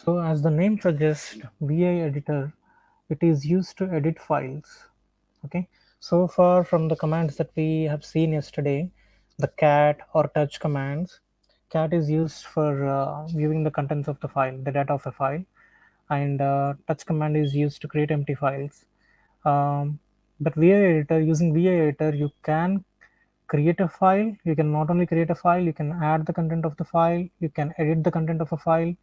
So as the name suggests, VI editor, it is used to edit files. Okay. So far from the commands that we have seen yesterday, the cat or touch commands, cat is used for viewing the contents of the file, the data of a file, and touch command is used to create empty files. Um, but VI editor, using VI editor, you can create a file. You can not only create a file, you can add the content of the file, you can edit the content of a file,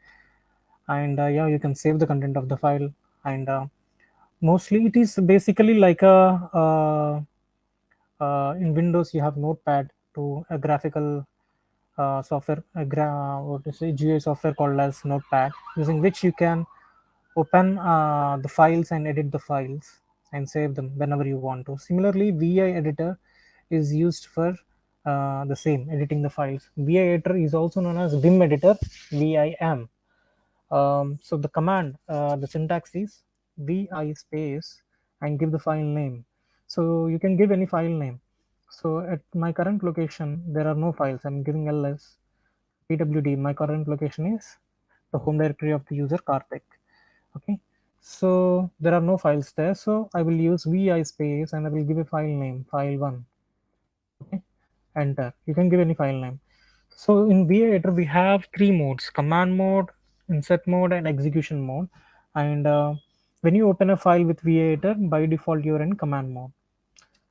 and yeah, you can save the content of the file. And mostly it is basically like in Windows you have Notepad to a graphical software, what to say, GUI software called as Notepad, using which you can open the files and edit the files and save them whenever you want to. Similarly, VI editor is used for the same, editing the files. VI editor is also known as Vim editor, VIM. So the command, the syntax is vi space and give the file name. So you can give any file name. So at my current location, there are no files. I'm giving ls pwd. My current location is the home directory of the user Karthik. Okay. So there are no files there. So I will use vi space and I will give a file name, file1. Okay. Enter. You can give any file name. So in VI editor, we have three modes: command mode, insert mode, and execution mode. And when you open a file with VI editor, by default, you're in command mode.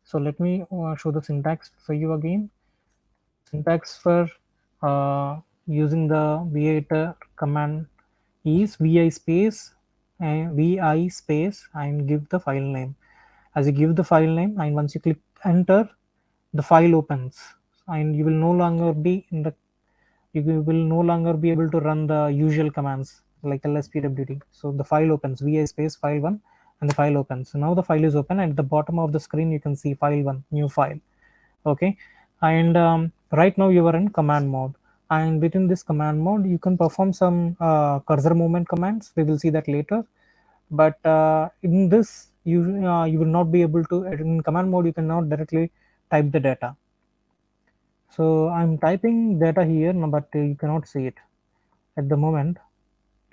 So let me show the syntax for you again. Syntax for using the VI editor command is vi space and vi space and give the file name. As you give the file name, and once you click enter, the file opens, and you will no longer be in the you will no longer be able to run the usual commands like lspwd. So the file opens, vi space file1, and the file opens. So now the file is open, and at the bottom of the screen you can see file1, new file. Okay. And right now you are in command mode, and within this command mode you can perform some cursor movement commands. We will see that later. But in this, you will not be able to, in command mode you cannot directly type the data. So I'm typing data here, but you cannot see it at the moment.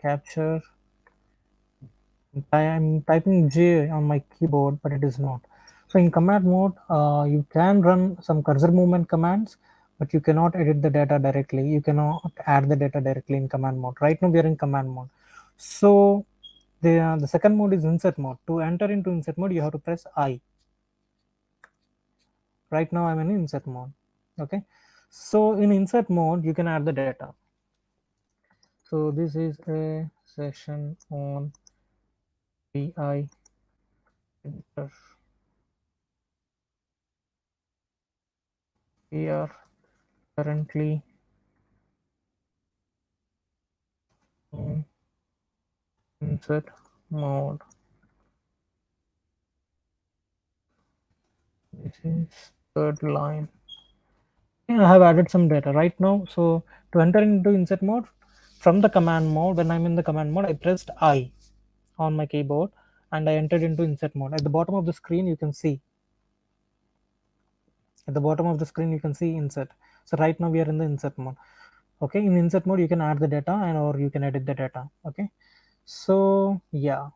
Capture. I am typing J on my keyboard, but it is not. So in command mode, you can run some cursor movement commands, but you cannot edit the data directly. You cannot add the data directly in command mode. Right now we are in command mode. So the second mode is insert mode. To enter into insert mode, you have to press I. Right now I'm in insert mode. Okay. So in insert mode, you can add the data. So this is a session on VI editor. We are currently in insert mode. This is third line. I have added some data right now. So to enter into insert mode from the command mode, when I'm in the command mode, I pressed I on my keyboard and I entered into insert mode. At the bottom of the screen, you can see. At the bottom of the screen, you can see insert. So right now we are in the insert mode. Okay, in insert mode, you can add the data and or you can edit the data. Okay, so yeah.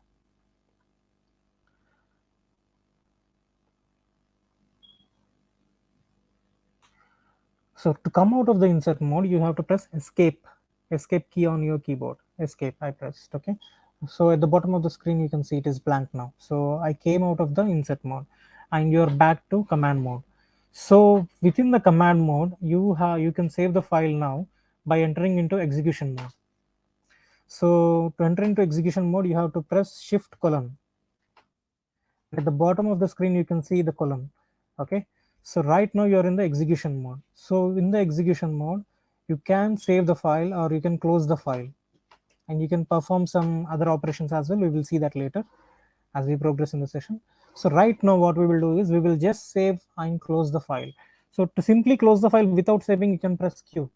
So to come out of the insert mode, you have to press escape key on your keyboard. Escape, I pressed. Okay. So at the bottom of the screen, you can see it is blank now. So I came out of the insert mode, and you're back to command mode. So within the command mode, you can save the file now by entering into execution mode. So to enter into execution mode, you have to press shift colon. At the bottom of the screen, you can see the column. Okay. So right now you're in the execution mode. So in the execution mode, you can save the file or you can close the file, and you can perform some other operations as well. We will see that later as we progress in the session. So right now what we will do is we will just save and close the file. So to simply close the file without saving, you can press Q.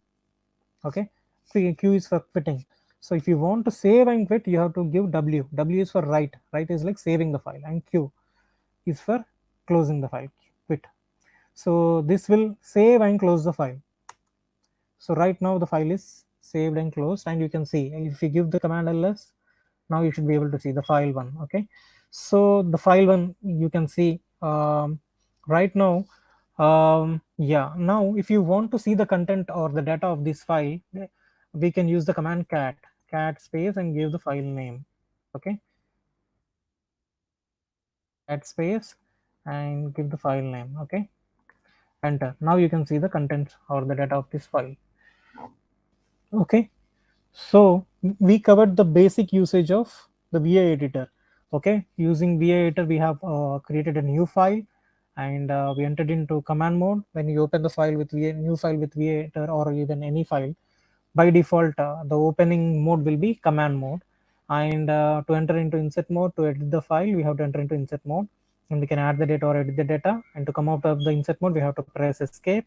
Okay. Q is for quitting. So if you want to save and quit, you have to give W. W is for write. Write is like saving the file, and Q is for closing the file, quit. So this will save and close the file. So right now the file is saved and closed, and you can see if you give the command ls, now you should be able to see the file one. Okay, so the file one you can see right now. Yeah, now if you want to see the content or the data of this file, we can use the command cat space and give the file name. Okay, cat space and give the file name. Okay, enter. Now you can see the content or the data of this file. Okay, so we covered the basic usage of the VA editor. Okay, using VA editor, we have created a new file, and we entered into command mode. When you open the file with new file with VA editor or even any file, by default, the opening mode will be command mode. And to enter into insert mode, to edit the file, we have to enter into insert mode, and we can add the data or edit the data. And to come out of the insert mode, we have to press escape.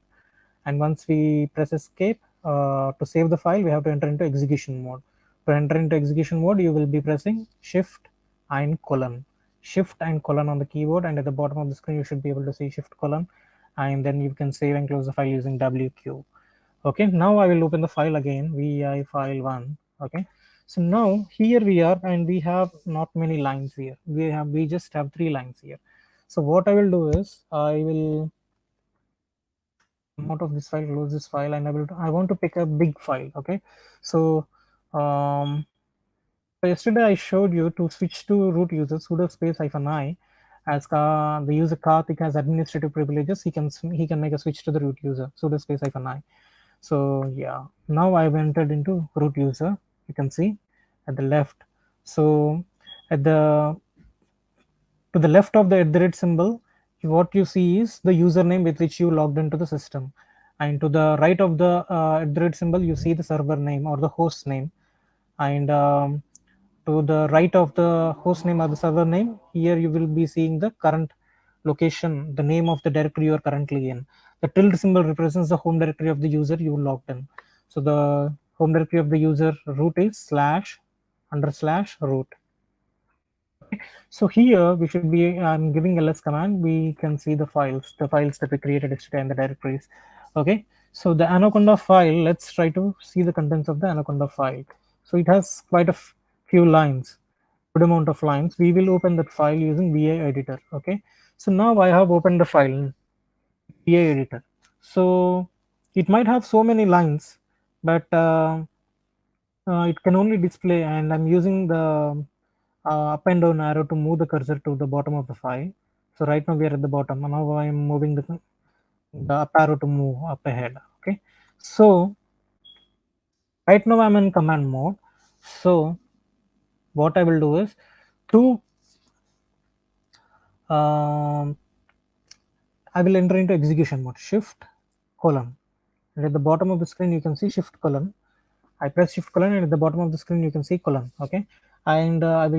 And once we press escape, to save the file, we have to enter into execution mode. To enter into execution mode, you will be pressing shift and colon, shift and colon on the keyboard, and at the bottom of the screen you should be able to see shift colon, and then you can save and close the file using wq. Okay, now I will open the file again, vi file 1. Okay, so now here we are, and we have not many lines here. We just have 3 lines here. So what I will do is I will out of this file, close this file, and I want to pick a big file. Okay, so um, yesterday I showed you to switch to root user sudo space -i, as the user Karthik has administrative privileges. He can make a switch to the root user sudo space -i. So yeah, now I've entered into root user. You can see at the left. So at the to the left of the symbol, what you see is the username with which you logged into the system, and to the right of the symbol, you see the server name or the host name. And to the right of the host name or the server name, here you will be seeing the current location, the name of the directory you are currently in. The tilde symbol represents the home directory of the user you logged in. So the home directory of the user root is /root. So here we should be giving ls command. We can see the files that we created yesterday in the directories. Okay, so the Anaconda file, let's try to see the contents of the Anaconda file. So it has quite a few lines, good amount of lines. We will open that file using VA editor. Okay, so now I have opened the file, VA editor. So it might have so many lines, but it can only display, and I'm using the up and down arrow to move the cursor to the bottom of the file. So right now we are at the bottom, and now I am moving the up arrow to move up ahead. Okay, so right now I'm in command mode. So what I will do is to um, I will enter into execution mode, shift colon, and at the bottom of the screen you can see shift colon. I press shift colon, and at the bottom of the screen you can see colon. Okay, and I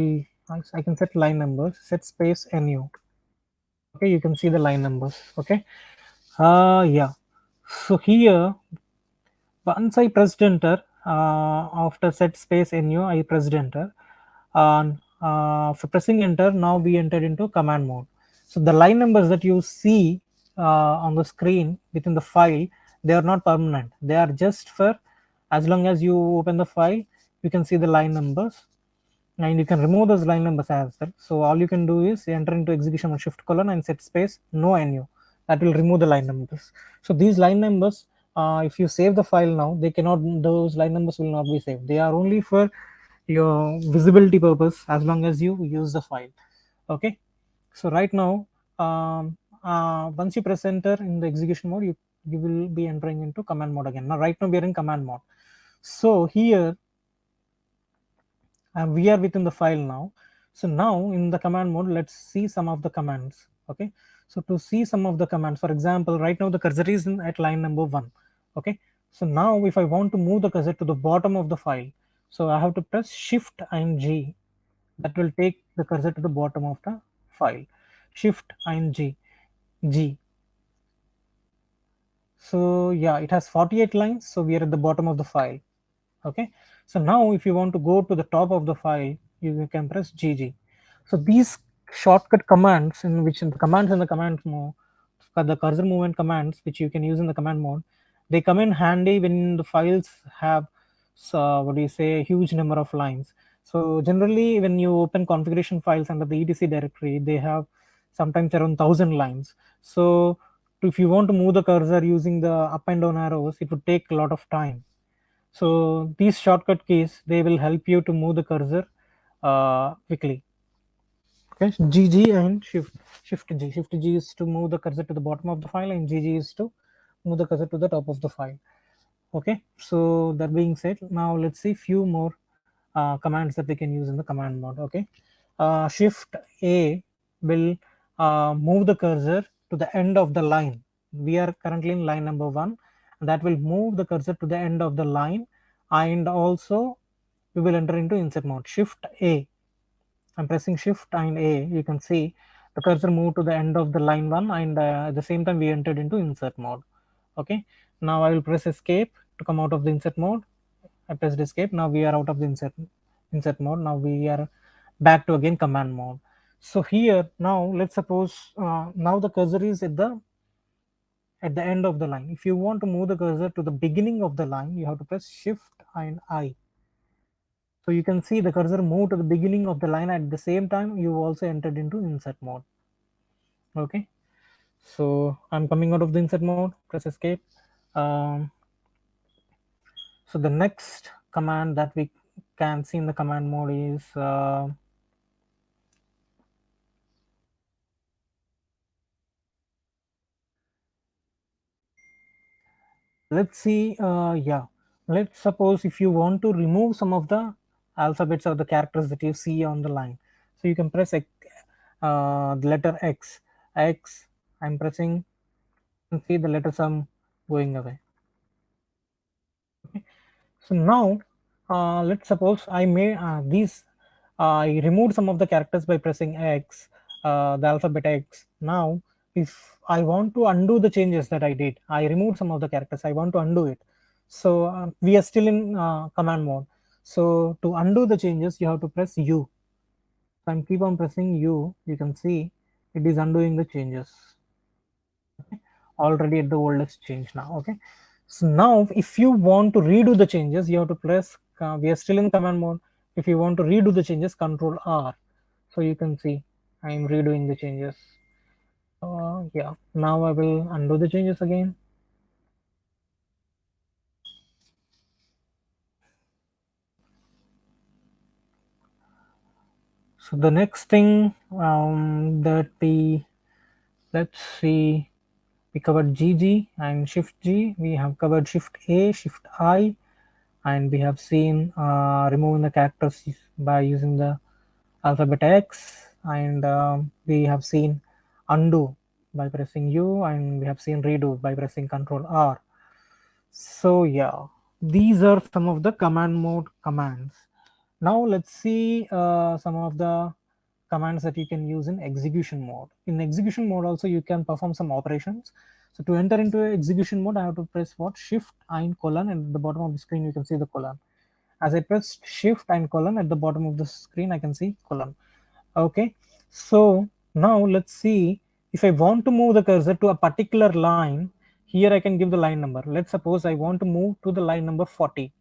can set line numbers, set space nu. Okay, you can see the line numbers. Okay, yeah, so here once I pressed enter, after set space nu, I pressed enter, and for pressing enter, now we entered into command mode. So the line numbers that you see on the screen within the file, they are not permanent. They are just for as long as you open the file, you can see the line numbers, and you can remove those line numbers as well. So all you can do is enter into execution on shift colon and set space no nu. That will remove the line numbers. So these line numbers, if you save the file now, they cannot, those line numbers will not be saved. They are only for your visibility purpose as long as you use the file. Okay, so right now, once you press enter in the execution mode, you will be entering into command mode again. Now right now we are in command mode. So here and we are within the file now. So now in the command mode, let's see some of the commands. Okay, so to see some of the commands, for example, right now the cursor is at line number 1. Okay, so now if I want to move the cursor to the bottom of the file, so I have to press shift and G. That will take the cursor to the bottom of the file. Shift and G. So yeah, it has 48 lines, so we are at the bottom of the file. Okay, so now if you want to go to the top of the file, you can press GG. So these shortcut commands, in which the commands in the command mode, the cursor movement commands which you can use in the command mode, they come in handy when the files have what do you say, huge number of lines. So generally when you open configuration files under the etc directory, they have sometimes around 1,000 lines. So if you want to move the cursor using the up and down arrows, it would take a lot of time. So these shortcut keys, they will help you to move the cursor quickly. Okay, GG and shift G is to move the cursor to the bottom of the file, and GG is to move the cursor to the top of the file. Okay, so that being said, now let's see few more commands that we can use in the command mode. Okay, shift A will move the cursor to the end of the line. We are currently in line number 1, and that will move the cursor to the end of the line, and also we will enter into insert mode. Shift A, I'm pressing shift and A, you can see the cursor moved to the end of the line 1, and at the same time we entered into insert mode. Okay, now I will press escape to come out of the insert mode. I pressed escape. Now we are out of the insert mode. Now we are back to again command mode. So here now let's suppose now the cursor is at the end of the line. If you want to move the cursor to the beginning of the line, you have to press shift and I. So you can see the cursor move to the beginning of the line. At the same time you also entered into insert mode. Okay, so I'm coming out of the insert mode, press escape. um, so the next command that we can see in the command mode is let's see, yeah, let's suppose if you want to remove some of the alphabets or the characters that you see on the line, so you can press the letter X. I'm pressing, and see the letters are going away. Okay, so now let's suppose I may these I removed some of the characters by pressing X, the alphabet X. Now if I want to undo the changes that I did, I removed some of the characters, I want to undo it. So we are still in command mode. So to undo the changes you have to press U. So I'm keep on pressing U, you can see it is undoing the changes. Okay, already at the oldest change now. Okay, so now if you want to redo the changes, you have to press we are still in command mode. If you want to redo the changes, control R. So you can see I am redoing the changes. Yeah, now I will undo the changes again. So the next thing that we, let's see, we covered GG and shift G, we have covered shift A, shift I, and we have seen removing the characters by using the alphabet X, and we have seen undo by pressing U, and we have seen redo by pressing Control R. So yeah, these are some of the command mode commands. Now let's see some of the commands that you can use in execution mode. In execution mode also you can perform some operations. So to enter into execution mode, I have to press what? Shift and colon, and at the bottom of the screen you can see the colon. As I press shift and colon, at the bottom of the screen I can see colon. Okay, so now let's see, if I want to move the cursor to a particular line, here I can give the line number. Let's suppose I want to move to the line number 40.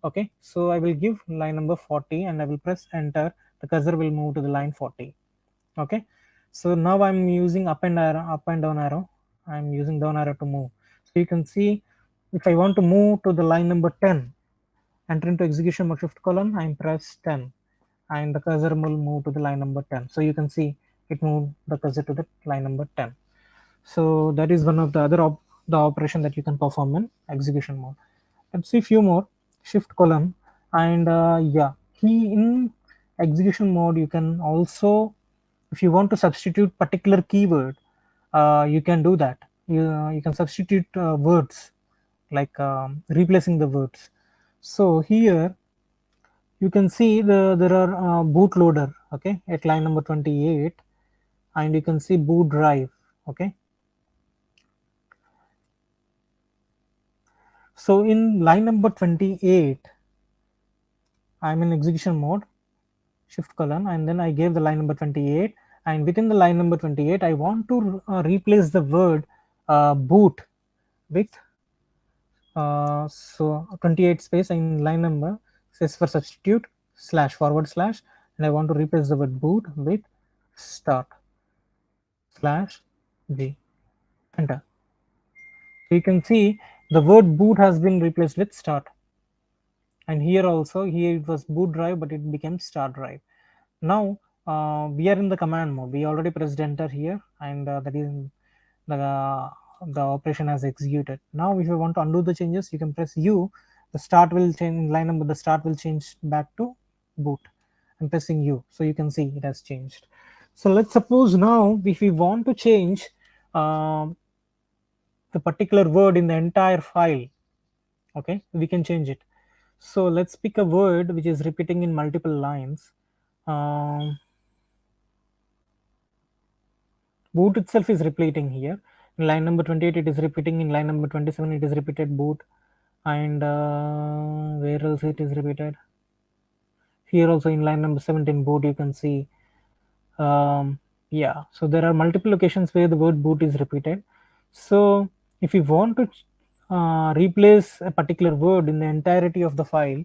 Okay, so I will give line number 40 and I will press enter. The cursor will move to the line 40. Okay, so now I'm using up and arrow, up and down arrow. I'm using down arrow to move. So you can see if I want to move to the line number 10, enter into execution mode, shift colon, I press 10, and the cursor will move to the line number 10. So you can see it moved the cursor to the line number 10. So that is one of the other the operation that you can perform in execution mode. Let's see few more. Shift colon, and yeah, he in execution mode you can also, if you want to substitute particular keyword, you can do that. You can substitute words, like replacing the words. So here you can see there are bootloader, okay, at line number 28, and you can see boot drive. Okay, so in line number 28 I'm in execution mode, shift colon, and then I gave the line number 28, and within the line number 28 I want to replace the word boot with So 28 space in line number says for substitute slash forward slash, and I want to replace the word boot with start slash g, enter. So you can see the word boot has been replaced with start, and here also, here it was boot drive but it became start drive. Now we are in the command mode. We already pressed enter here, and that is the operation has executed. Now if you want to undo the changes, you can press U. The start will change in line number, the start will change back to boot. I'm pressing U, so you can see it has changed. So let's suppose now if we want to change um, the particular word in the entire file, okay, we can change it. So let's pick a word which is repeating in multiple lines. um, Boot itself is repeating here. In line number 28 it is repeating, in line number 27 it is repeated boot, and where else it is repeated, here also in line number 17 boot you can see. Yeah, so there are multiple locations where the word boot is repeated. So if you want to replace a particular word in the entirety of the file,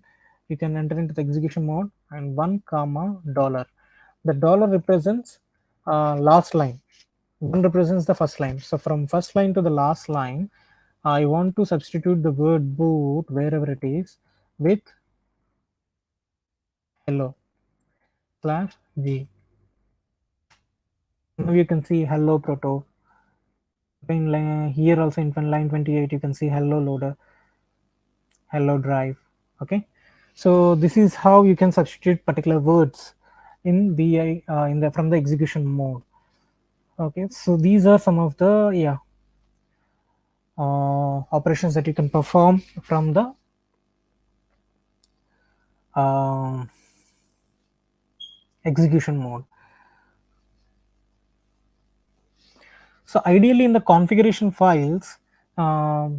you can enter into the execution mode and 1 comma dollar. The dollar represents last line, 1 represents the first line. So from first line to the last line, I want to substitute the word boot wherever it is with hello slash g. Now you can see hello proto. In line, here also in line 28 you can see hello loader, hello drive. Okay, so this is how you can substitute particular words in vi in the from the execution mode. Okay, so these are some of the operations that you can perform from the uh, execution mode. So ideally in the configuration files,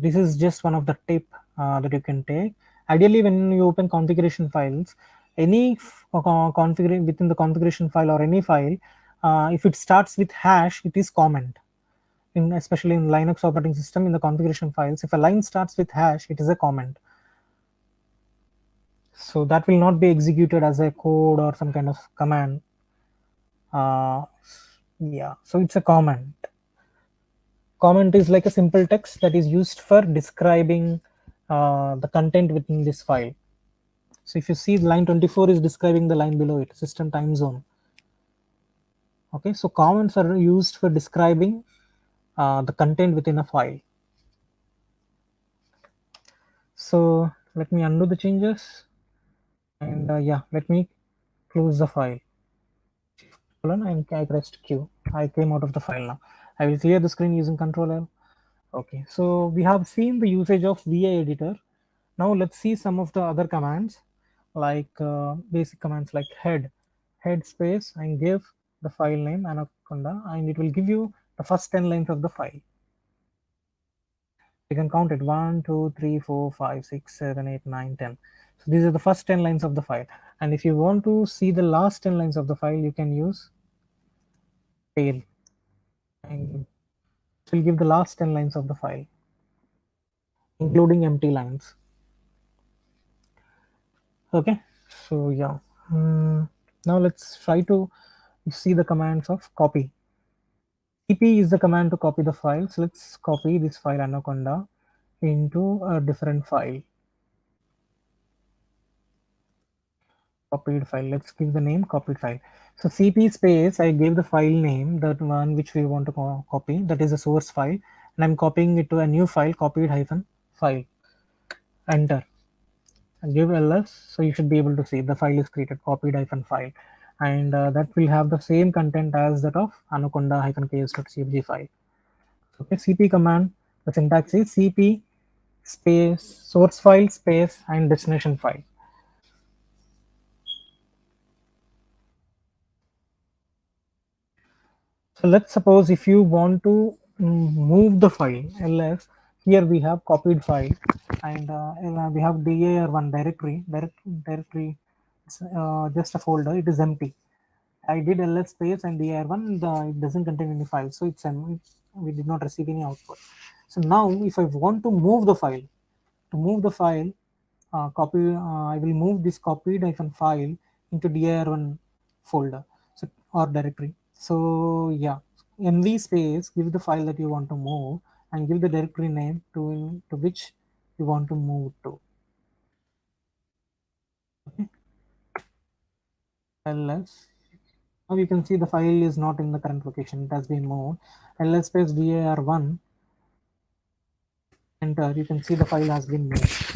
this is just one of the tip that you can take. Ideally when you open configuration files, any configuration within the configuration file or any file, if it starts with hash, it is comment. In especially in Linux operating system, in the configuration files, if a line starts with hash, it is a comment. So that will not be executed as a code or some kind of command. Yeah, so it's a comment. Comment is like a simple text that is used for describing the content within this file. So if you see line 24 is describing the line below it, system time zone. Okay, so comments are used for describing the content within a file. So let me undo the changes, and yeah, let me close the file. And I pressed Q. I came out of the file now. I will clear the screen using Control L. Okay, so we have seen the usage of VI editor. Now let's see some of the other commands, like basic commands like head space, and give the file name anaconda, and it will give you the first 10 lines of the file. You can count it 1 2 3 4 5 6 7 8 9 10. So these are the first 10 lines of the file, and if you want to see the last 10 lines of the file, you can use tail, and it will give the last 10 lines of the file including empty lines. Okay, so yeah, now let's try to see the commands of copy. cp is the command to copy the file. So let's copy this file anaconda into a different file, copied file. Let's give the name copied file. So cp space, I gave the file name, that one which we want to copy, that is a source file, and I'm copying it to a new file, copied hyphen file. Enter and give ls, so you should be able to see the file is created, copied hyphen file, and that will have the same content as that of anaconda hyphen ks.cfg file. Okay, cp command, the syntax is cp space source file space and destination file. So let's suppose if you want to move the file ls, here we have copied file, and we have dir1 directory, just a folder, it is empty. I did ls space and dir1, it doesn't contain any file, so we did not receive any output. So now if I want to move the file to move the file, I will move this copied hyphen file into dir1 folder, so, or directory. So yeah, mv space, give the file that you want to move and give the directory name to which you want to move to. Okay. ls, now you can see the file is not in the current location, it has been moved. ls space dir1, enter, you can see the file has been moved.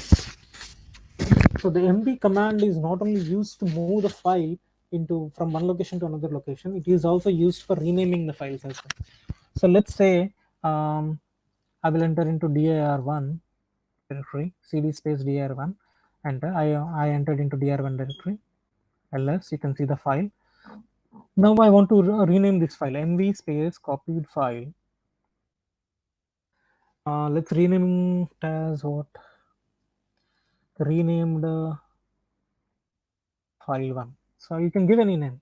So the mv command is not only used to move the file into from one location to another location, it is also used for renaming the files as well. So let's say I will enter into dir1 directory, cd space dir1, enter. I entered into dir1 directory, ls, you can see the file. Now I want to rename this file, mv space copied file. Let's rename it as what? Renamed file one. So you can give any name.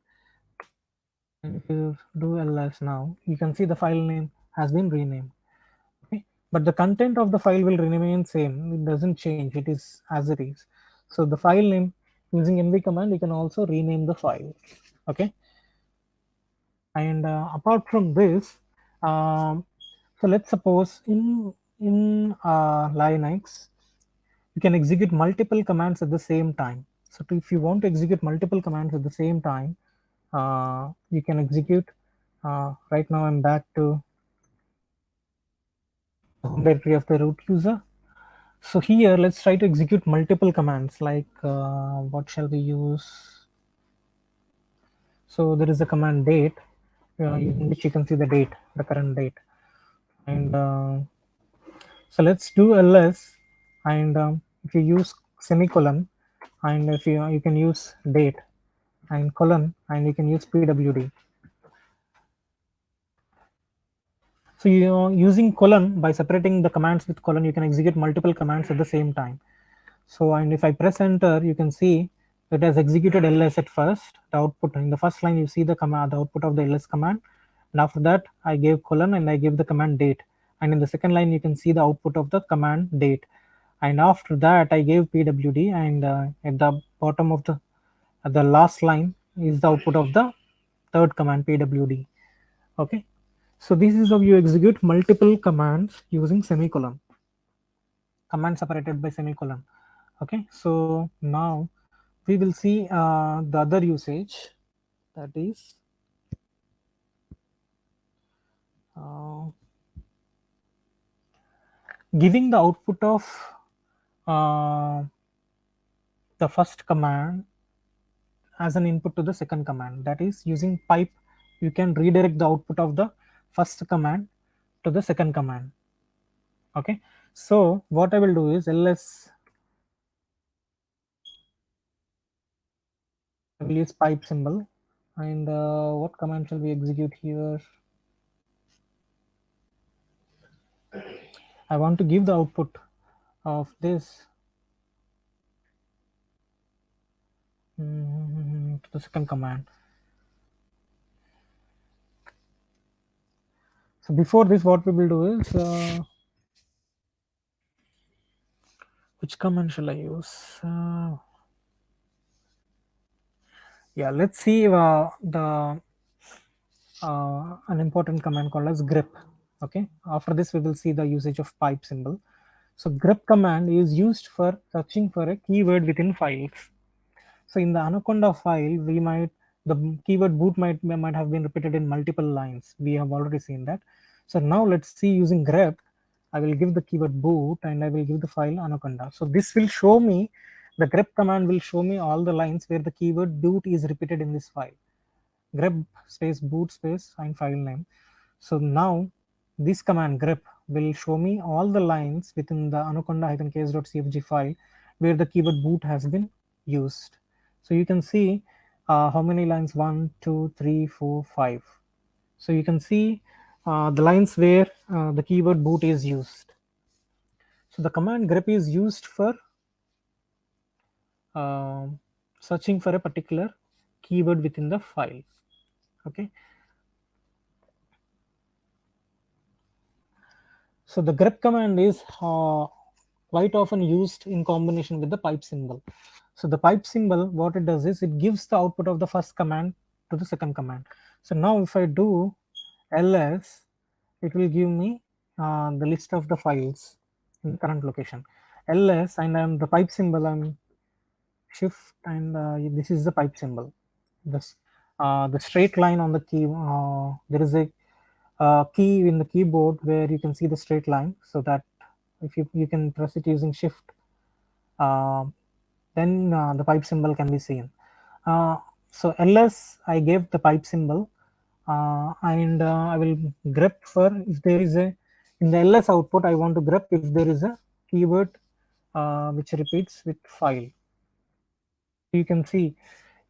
And if you do ls now, you can see the file name has been renamed. Okay, but the content of the file will remain same. It doesn't change. It is as it is. So the file name, using mv command, you can also rename the file. Okay, and apart from this, so let's suppose in Linux, you can execute multiple commands at the same time. So if you want to execute multiple commands at the same time, you can execute. Right now I'm back to the home directory of the root user. So here let's try to execute multiple commands, like what shall we use? So there is a command date, in which you can see the date, the current date. And so let's do ls, and if you use semicolon, and if you can use date and colon, and you can use pwd. So you are using colon, by separating the commands with colon, you can execute multiple commands at the same time. So, and if I press enter, you can see it has executed ls at first. The output in the first line, you see the command, the output of the ls command, and after that I gave colon and I gave the command date, and in the second line you can see the output of the command date, and after that I gave pwd, and at the bottom of the last line is the output of the third command pwd. Okay, so this is how you execute multiple commands using semicolon, command separated by semicolon. Okay, so now we will see the other usage, that is uh, giving the output of uh, the first command as an input to the second command, that is using pipe. You can redirect the output of the first command to the second command. Okay, so what I will do is ls, I will use pipe symbol, and what command shall we execute here? I want to give the output of this to the second command. So before this, what we will do is, which command shall I use? Yeah, let's see the an important command called as grep. Okay, after this we will see the usage of pipe symbol. So grep command is used for searching for a keyword within files. So in the Anaconda file, we might, the keyword boot might have been repeated in multiple lines. We have already seen that. So now let's see, using grep, I will give the keyword boot and I will give the file Anaconda. So this will show me, the grep command will show me all the lines where the keyword boot is repeated in this file. Grep space boot space and file name. So now this command grep will show me all the lines within the anaconda-case.cfg file where the keyword boot has been used. So you can see how many lines, 1, 2, 3, 4, 5. So you can see the lines where the keyword boot is used. So the command grep is used for uh, searching for a particular keyword within the file. Okay, so the grep command is quite often used in combination with the pipe symbol. So the pipe symbol, what it does is it gives the output of the first command to the second command. So now if I do ls, it will give me the list of the files in the current location. ls, and I'm the pipe symbol, I'm shift, and this is the pipe symbol. This the straight line on the key, there is a key in the keyboard where you can see the straight line, so that if you can press it using shift, uh, then the pipe symbol can be seen. uh, so ls, I gave the pipe symbol, and I will grep for if there is a, in the ls output I want to grep if there is a keyword which repeats with file. You can see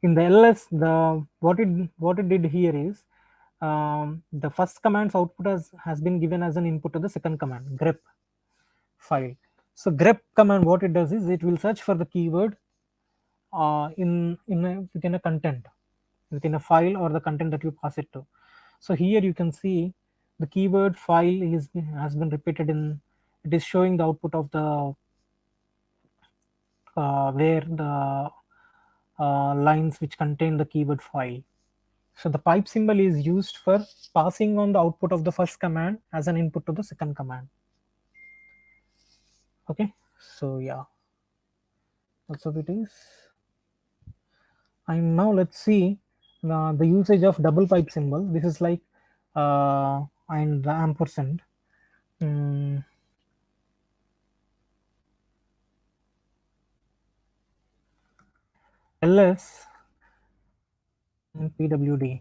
in the ls, the what it did here is, the first command's output has been given as an input to the second command, grep file. So grep command, what it does is it will search for the keyword within a content, within a file or the content that you pass it to. So here you can see the keyword file has been repeated in, it is showing the output of the where the lines which contain the keyword file. So the pipe symbol is used for passing on the output of the first command as an input to the second command. Okay, so yeah, that's what it is. And now let's see the usage of double pipe symbol. This is like and the ampersand. Mm, ls and pwd.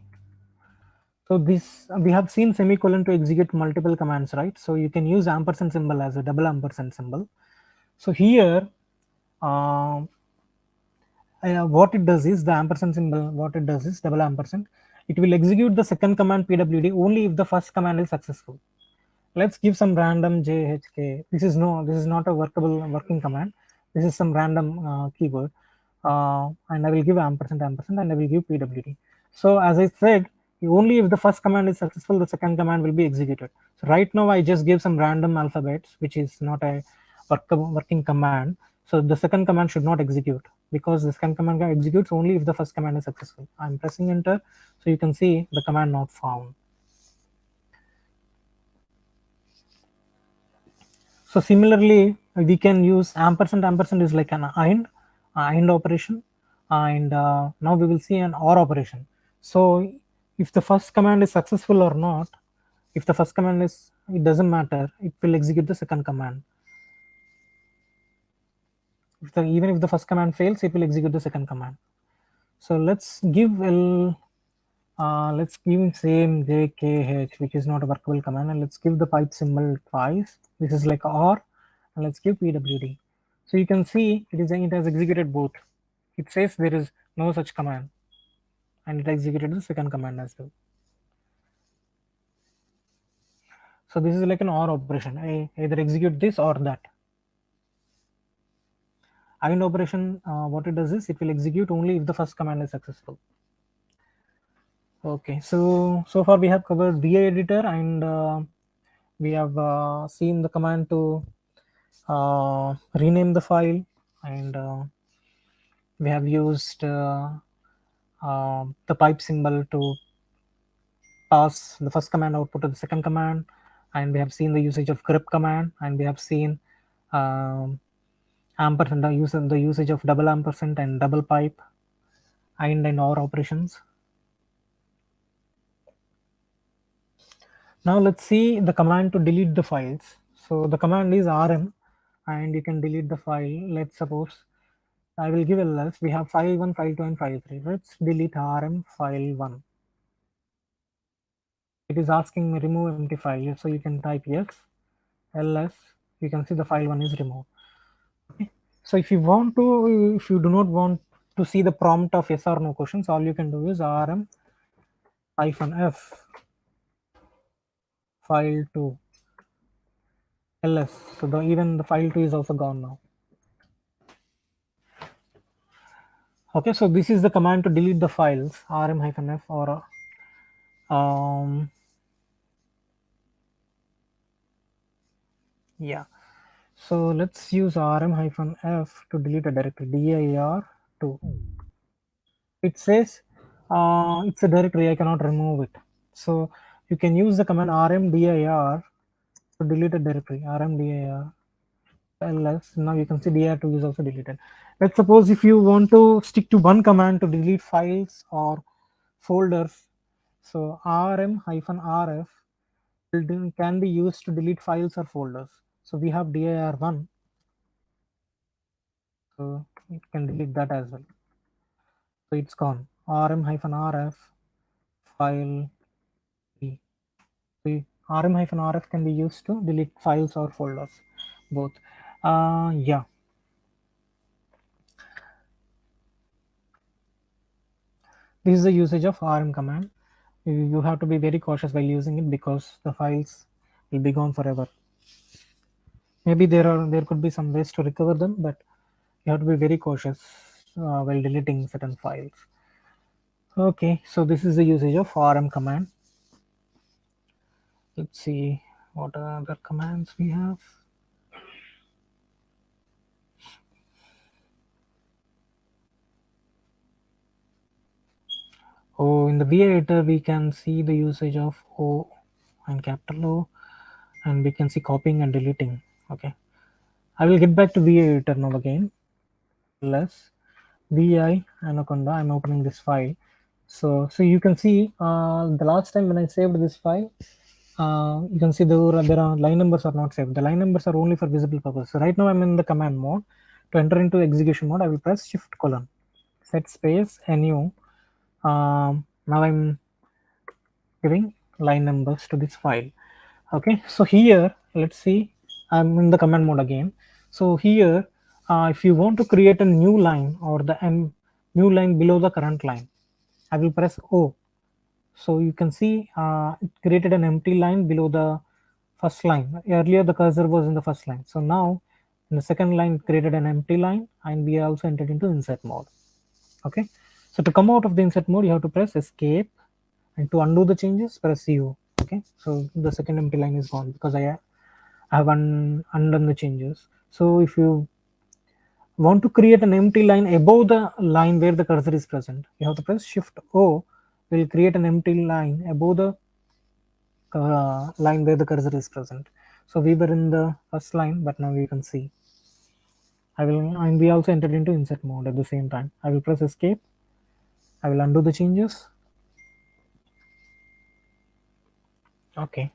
So this we have seen semicolon to execute multiple commands, right? So you can use ampersand symbol as a double ampersand symbol. So here, uh, what it does is the ampersand symbol. What it does is double ampersand. It will execute the second command pwd only if the first command is successful. Let's give some random jhk. This is not a working command. This is some random keyword, and I will give ampersand ampersand, and I will give pwd. So as I said, only if the first command is successful, the second command will be executed. So right now I just gave some random alphabets, which is not a working command. So the second command should not execute, because the second command executes only if the first command is successful. I'm pressing enter, so you can see the command not found. So similarly, we can use ampersand. Ampersand is like an AND operation, and now we will see an OR operation. So if the first command is successful or not, if the first command is, it doesn't matter, it will execute the second command. Even if the first command fails, it will execute the second command. So let's give same jkh, which is not a workable command, and let's give the pipe symbol twice. This is like OR, and let's give pwd. So you can see it has executed both. It says there is no such command, and it executed the second command as well. So this is like an OR operation. I either execute this or that. AND operation, what it does is it will execute only if the first command is successful. Okay, so far we have covered VA editor, and we have seen the command to rename the file, and we have used the pipe symbol to pass the first command output to the second command, and we have seen the usage of grep command, and we have seen ampersand, the usage of double ampersand and double pipe and OR operations. Now let's see the command to delete the files. So the command is rm, and you can delete the file. Let's suppose I will give ls. We have file 1, file 2, and file 3. Let's delete rm file 1. It is asking me remove empty file. So you can type yes, ls. You can see the file 1 is removed. Okay. So if you do not want to see the prompt of yes or no questions, all you can do is rm -f file 2 ls. So even the file 2 is also gone now. Okay, so this is the command to delete the files, rm-f, or yeah. So let's use rm-f to delete a directory dir2. It says it's a directory, I cannot remove it. So you can use the command rmdir to delete a directory, rmdir ls. Now you can see dir2 is also deleted. Let's suppose if you want to stick to one command to delete files or folders, so rm-rf can be used to delete files or folders. So we have dir1, so it can delete that as well. So it's gone. rm-rf file e. So rm-rf can be used to delete files or folders, both. Yeah, this is the usage of rm command. You have to be very cautious while using it because the files will be gone forever. Maybe there could be some ways to recover them, but you have to be very cautious while deleting certain files. Okay, so this is the usage of rm command. Let's see what other commands we have. Oh, in the VA editor we can see the usage of O and capital O, and we can see copying and deleting. Okay, I will get back to VA editor now again. Less vi anaconda. I'm opening this file. So you can see the last time when I saved this file, you can see there are line numbers are not saved. The line numbers are only for visible purpose. So right now I'm in the command mode. To enter into execution mode, I will press shift colon set space nu. Now I'm giving line numbers to this file. Okay, so here let's see, I'm in the command mode again. So here if you want to create a new line or the new line below the current line, I will press O. So you can see it created an empty line below the first line. Earlier the cursor was in the first line, so now in the second line it created an empty line, and we also entered into insert mode. Okay, so to come out of the insert mode you have to press escape, and to undo the changes press U. Okay, so the second empty line is gone because I have undone the changes. So if you want to create an empty line above the line where the cursor is present, you have to press shift O. Will create an empty line above the line where the cursor is present. So we were in the first line, but now you can see and we also entered into insert mode at the same time. I will press escape. I will undo the changes. Okay,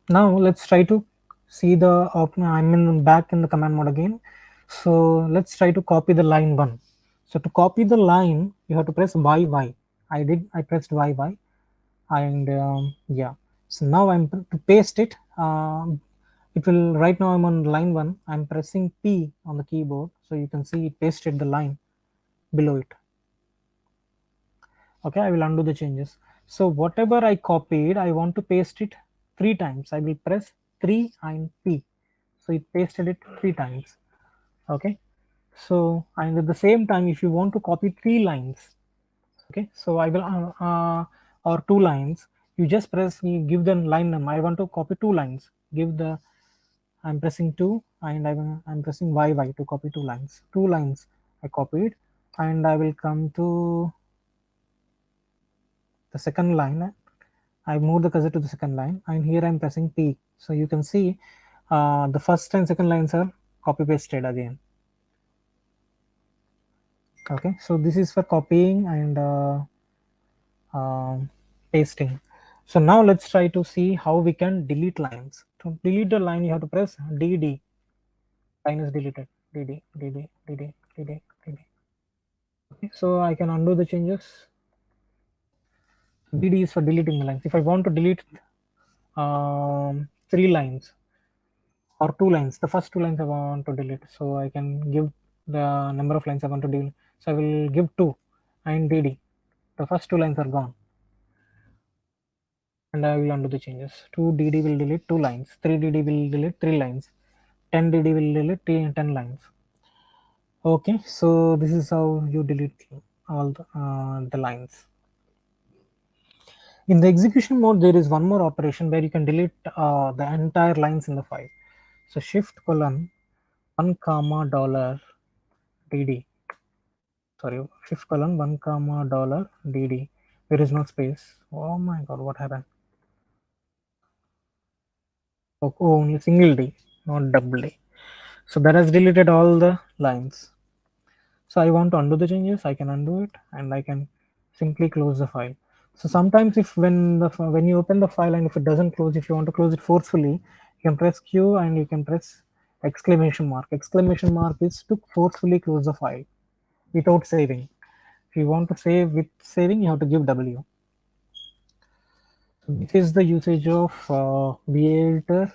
now let's try to see the I'm in back in the command mode again. So let's try to copy the line 1. So to copy the line you have to press yy. I pressed yy, and yeah, so now I'm to paste it. It will, right now I'm on line 1, I'm pressing P on the keyboard, so you can see it pasted the line below it. Okay, I will undo the changes. So whatever I copied, I want to paste it 3 times. I will press 3 and P, so it pasted it 3 times. Okay, so and at the same time if you want to copy 3 lines, okay, so I will or 2 lines, you just you give them line number. I want to copy 2 lines, give the, I'm pressing 2, and I'm pressing yy to copy 2 lines. 2 lines I copied, and I will come to the second line. I move the cursor to the second line, and here I'm pressing P. So you can see the first and second lines are copy pasted again. Okay, so this is for copying and pasting. So now let's try to see how we can delete lines. To delete the line, you have to press DD. Line is deleted. DD, DD, DD, DD, DD. Okay, so I can undo the changes. DD is for deleting the lines. If I want to delete 3 lines or 2 lines, the first 2 lines I want to delete, so I can give the number of lines I want to delete. So I will give 2 and DD. The first 2 lines are gone, and I will undo the changes. 2DD will delete 2 lines, 3DD will delete 3 lines, 10DD will delete 10 lines. Okay, so this is how you delete all the lines. In the execution mode, there is one more operation where you can delete the entire lines in the file. So shift colon 1 comma dollar dd, sorry, shift colon 1 comma dollar dd, there is no space. Oh my god, what happened? Oh, only single d, not double d. So that has deleted all the lines. So I want to undo the changes, I can undo it, and I can simply close the file. So sometimes if when you open the file and if it doesn't close, if you want to close it forcefully, you can press q and you can press exclamation mark. Exclamation mark is to forcefully close the file without saving. If you want to save with saving, you have to give w. So this is the usage of va editor.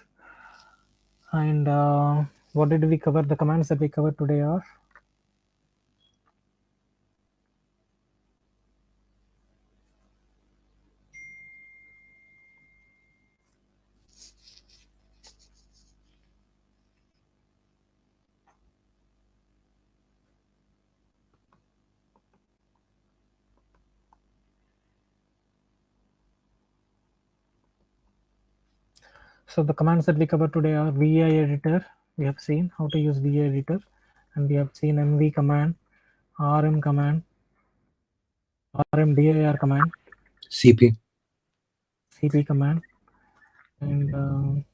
And what did we cover? The commands that we covered today are, so the commands that we covered today are vi editor. We have seen how to use vi editor, and we have seen mv command, rm command, rmdir command, CP. cp command, and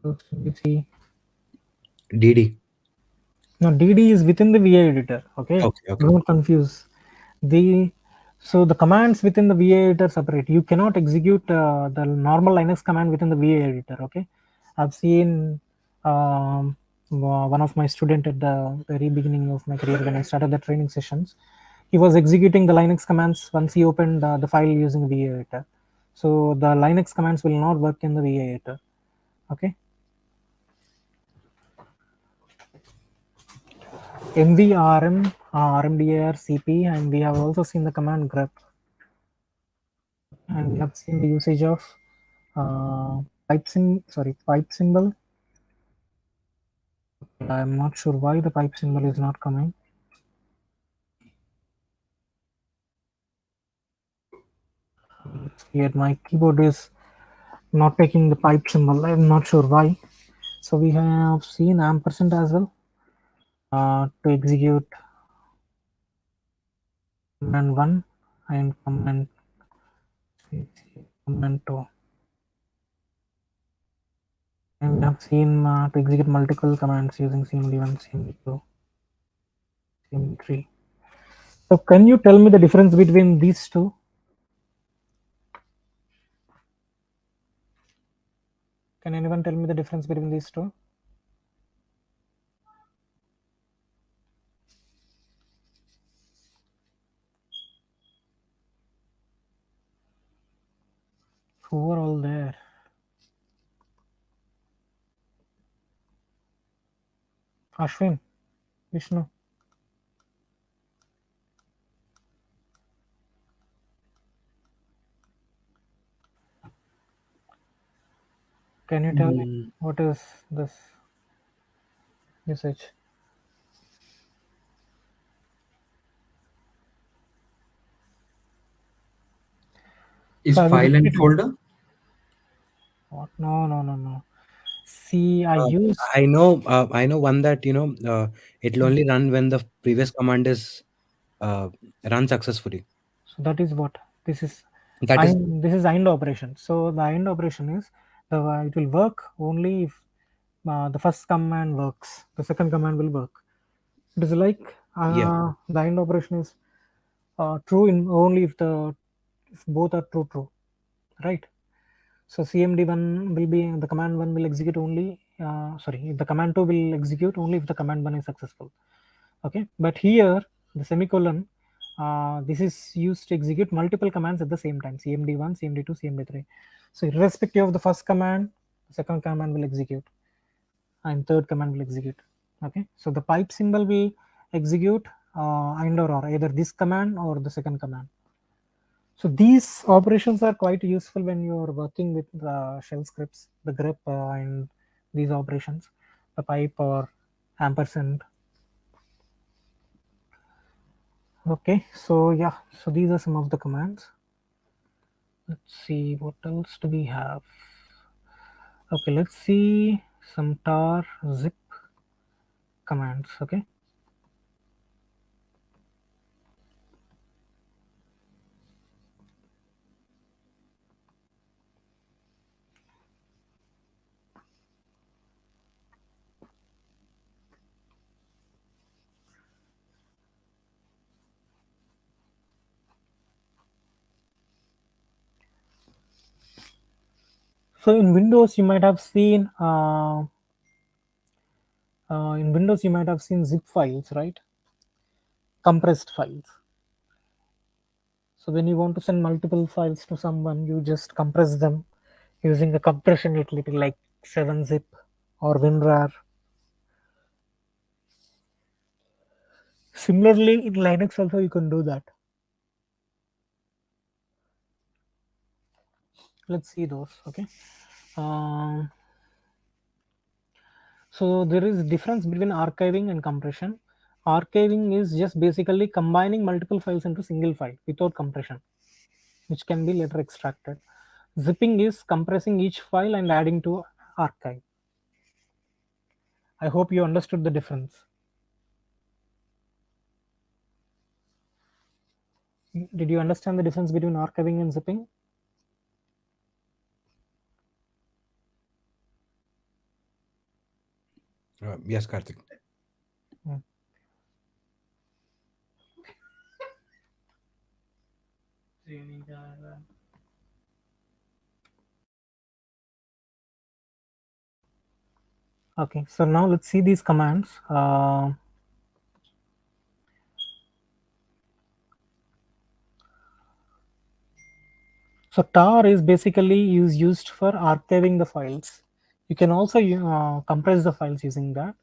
we see DD. now dd is within the vi editor. Okay, Okay, okay. don't confuse the, so the commands within the va editor separate. You cannot execute the normal linux command within the va editor. Okay, I've seen one of my student at the very beginning of my career when I started the training sessions. He was executing the linux commands once he opened the file using va editor. So the linux commands will not work in the va editor. Okay, mvrm, rmdir, cp, and we have also seen the command grep, and we have seen the usage of pipe symbol. I'm not sure why the pipe symbol is not coming. Here my keyboard is not taking the pipe symbol. I'm not sure why. So we have seen ampersand as well to execute command 1 and command 2. And we have seen to execute multiple commands using cmd1, cmd2, cmd3. So can you tell me the difference between these two? Can anyone tell me the difference between these two? Who are all there? Ashwin, Vishnu. Can you tell me Mm, what is this usage? is So I will file and repeat it. folder? What? No, no, no, no. See, I Uh, used. I know one that it'll only run when the previous command is uh, run successfully. So that is what this is. That is, This is IND operation. So the IND operation is the it will work only if the first command works. The second command will work. It is like yeah. the IND operation is true in only if both are true, right? So CMD1 will be the command one will execute only. Sorry, the command two will execute only if the command one is successful. Okay, but here the semicolon, this is used to execute multiple commands at the same time. CMD1, CMD2, CMD3. So irrespective of the first command, the second command will execute, and third command will execute. Okay, so the pipe symbol will execute or either this command or the second command. So these operations are quite useful when you are working with the shell scripts, the grep and these operations, the pipe or ampersand. Okay, so yeah, so these are some of the commands. Let's see what else do we have. Okay, let's see some tar zip commands. Okay, so in Windows you might have seen zip files, right? Compressed files. So when you want to send multiple files to someone, you just compress them using a compression utility like 7-zip or WinRAR. Similarly, in Linux also you can do that. Let's see those. Okay. Um, so there is difference between archiving and compression. Archiving is just basically combining multiple files into single file without compression, which can be later extracted. Zipping is compressing each file and adding to archive. I hope you understood the difference. Did you understand the difference between archiving and zipping? Yes, Karthik. Hmm. Okay, so now let's see these commands. So tar is basically used for archiving the files. You can also compress the files using that,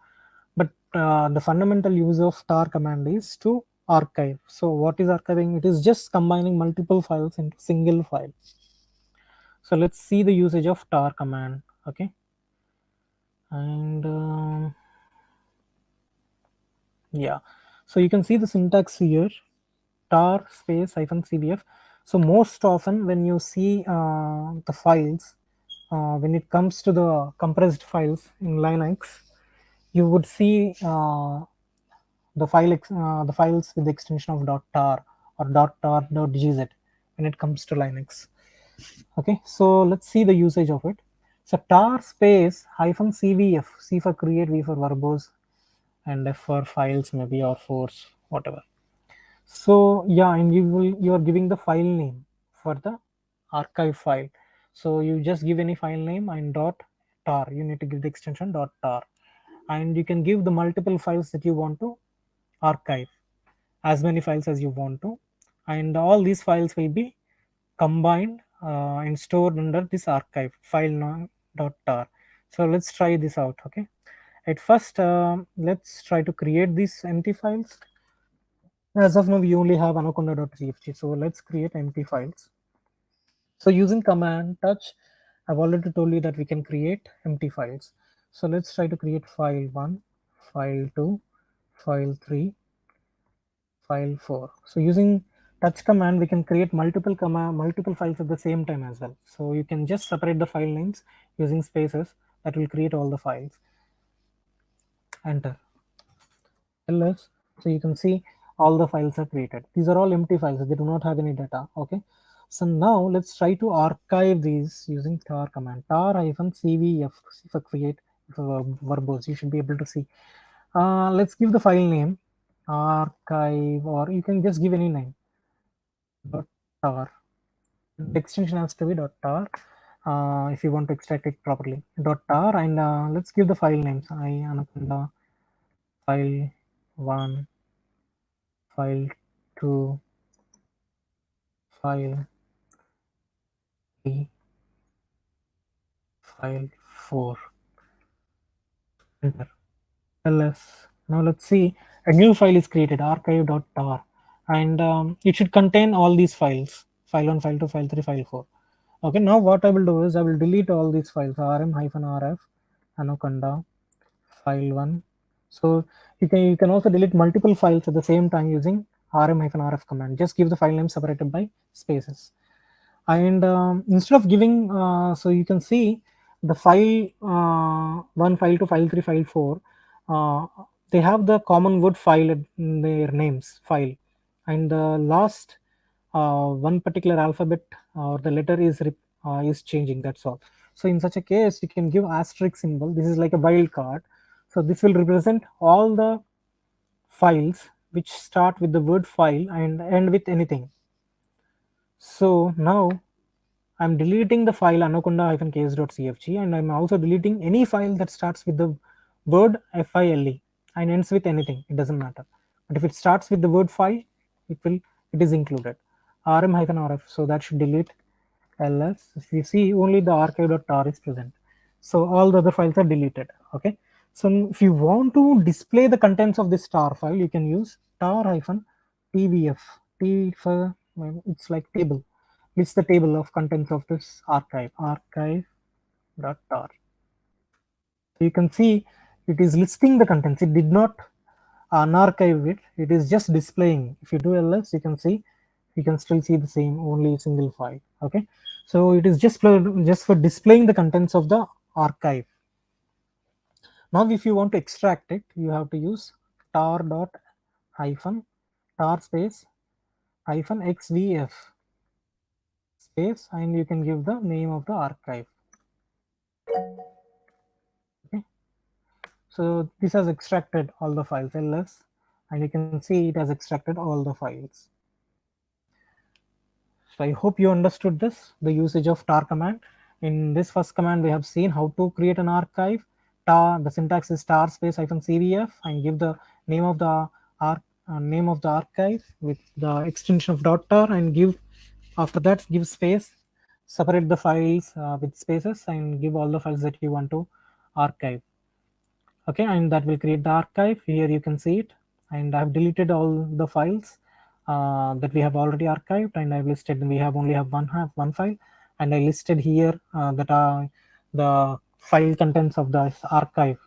but the fundamental use of tar command is to archive. So what is archiving? It is just combining multiple files into single file. So let's see the usage of tar command. Okay, and yeah, so you can see the syntax here: tar space hyphen cvf. So most often when you see the files, when it comes to the compressed files in Linux, you would see the files with the extension of .tar or .tar.gz when it comes to Linux. Okay, so let's see the usage of it. So tar space hyphen cvf, c for create, v for verbose, and f for files maybe, or force, whatever. So yeah, and you are giving the file name for the archive file. So you just give any file name and dot tar. You need to give the extension dot tar, and you can give the multiple files that you want to archive, as many files as you want to, and all these files will be combined and stored under this archive file dot tar. So let's try this out. Okay. At first, let's try to create these empty files. As of now, we only have anaconda.txt. So let's create empty files. So using command touch, I've already told you that we can create empty files. So let's try to create file 1, file 2, file 3, file 4. So using touch command, we can create multiple files at the same time as well. So you can just separate the file names using spaces that will create all the files. Enter. ls. So you can see all the files are created. These are all empty files, they do not have any data. Okay, so now let's try to archive these using tar command. Tar hyphen cvf, for create, for verbose, you should be able to see. Let's give the file name archive, or you can just give any name, dot tar. The extension has to be dot tar if you want to extract it properly, dot tar. And let's give the file names. I anaconda file 1, file 2, file 3, file 4. Enter. ls. Now let's see, a new file is created, archive.tar, and it should contain all these files: file 1, file 2, file 3, file 4. Okay, now what I will do is I will delete all these files: rm-rf, anaconda, file 1. So you can also delete multiple files at the same time using rm-rf command. Just give the file name separated by spaces. And instead of giving so you can see the file 1, file 2, file 3, file 4, uh, they have the common word file in their names file, and the last one particular alphabet or the letter is changing, that's all. So in such a case you can give asterisk symbol. This is like a wild card. So this will represent all the files which start with the word file and end with anything. So now I'm deleting the file anaconda-case.cfg, and I'm also deleting any file that starts with the word file and ends with anything. It doesn't matter. But if it starts with the word file, it is included. rm-rf, so that should delete ls. If you see, only the archive.tar is present. So all the other files are deleted. Okay. So if you want to display the contents of this tar file, you can use tar-tbf. T for, well, it's like table. It's the table of contents of this archive.tar. So you can see it is listing the contents. It did not unarchive it. It is just displaying. If you do ls, you can see, you can still see the same, only a single file. Okay. So it is just for displaying the contents of the archive. Now if you want to extract it, you have to use tar dot hyphen tar space hyphen xvf space, and you can give the name of the archive. Okay. So this has extracted all the files ls, and you can see it has extracted all the files. So I hope you understood this, the usage of tar command. In this first command, we have seen how to create an archive. Tar, the syntax is tar space hyphen cvf, and give the name of the name of the archive with the extension of dot tar, and give, after that give space, separate the files with spaces, and give all the files that you want to archive. Okay, and that will create the archive. Here you can see it, and I've deleted all the files that we have already archived, and I've listed, we have only have one file, and I listed here that are the file contents of the archive.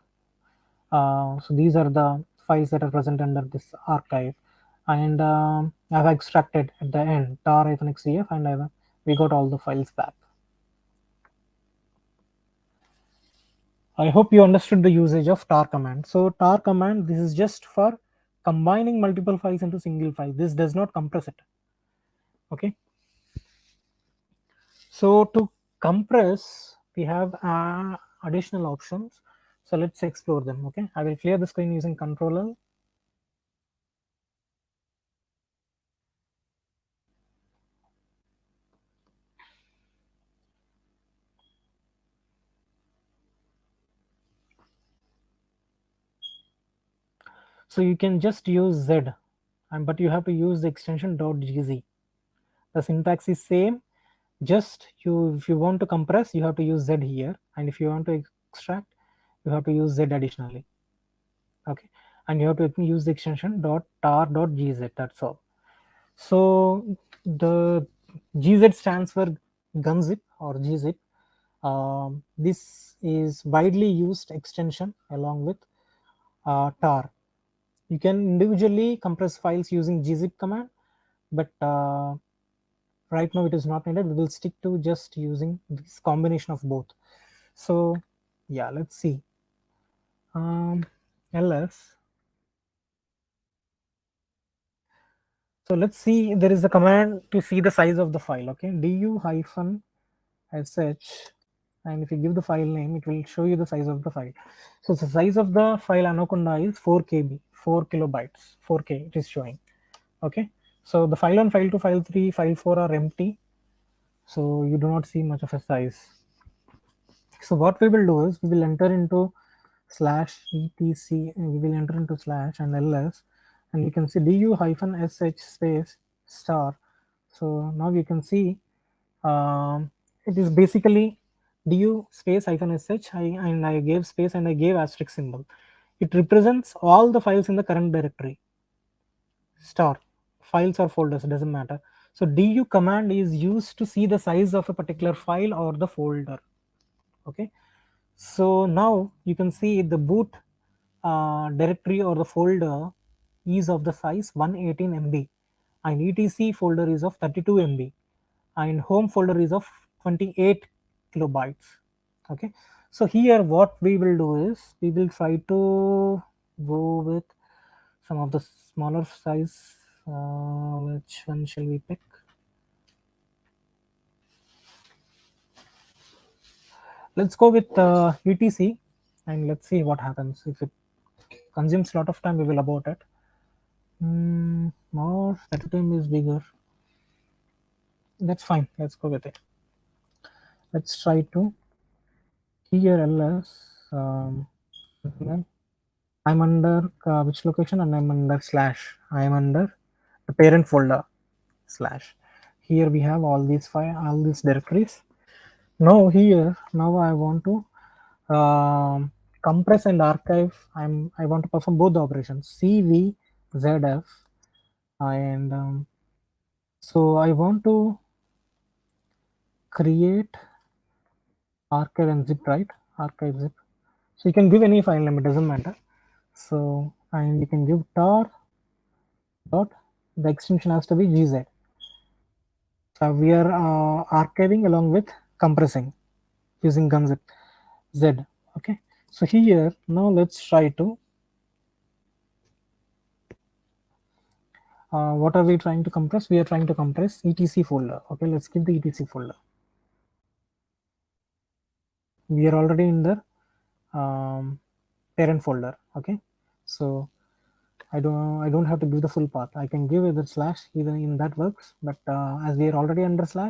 So these are the files that are present under this archive, and I've extracted at the end tar-xcf, and we got all the files back. I hope you understood the usage of tar command. So tar command, this is just for combining multiple files into single file. This does not compress it. Okay. So to compress, we have additional options. So let's explore them. Okay. I will clear the screen using Ctrl L. So you can just use Z, but you have to use the extension .gz. The syntax is same. Just if you want to compress, you have to use Z here, and if you want to extract, you have to use Z additionally. Okay, and you have to use the extension .tar.gz. That's all. So the gz stands for gunzip or gzip. This is widely used extension along with tar. You can individually compress files using gzip command, but right now it is not needed. We will stick to just using this combination of both. So yeah, let's see. ls. So let's see, there is a command to see the size of the file. Okay, du hyphen sh, and if you give the file name, it will show you the size of the file. So the size of the file anaconda is 4 kb, 4 kilobytes, 4k it is showing. Okay, so the file 1, file 2, file 3, file 4 are empty, so you do not see much of a size. So what we will do is we will enter into slash etc, we will enter into slash and ls, and you can see du hyphen sh space star. So now you can see it is basically du space hyphen sh, and I gave space and I gave asterisk symbol. It represents all the files in the current directory. Star, files or folders, doesn't matter. So du command is used to see the size of a particular file or the folder. Okay, so now you can see the boot directory or the folder is of the size 118 MB, and etc folder is of 32 MB. and home folder is of 28 kilobytes. Okay, so here what we will do is we will try to go with some of the smaller size. Which one shall we pick? Let's go with etc, and let's see what happens. If it consumes a lot of time, we will abort it. More at time is bigger. That's fine. Let's go with it. Let's try to here ls. Then I'm under which location, and I'm under slash. I'm under the parent folder slash. Here we have all these all these directories. Now here, now I want to compress and archive. I want to perform both the operations cvzf, and so I want to create archive and zip, right? Archive zip. So you can give any file name, it doesn't matter. So, and you can give tar dot, the extension has to be gz. So we are archiving along with compressing using gunzip z. Okay, so here now let's try to what are we trying to compress? We are trying to compress etc folder. Okay, let's give the etc folder. We are already in the parent folder. Okay, so I don't have to give the full path. I can give either slash, even in that works, but as we are already under slash,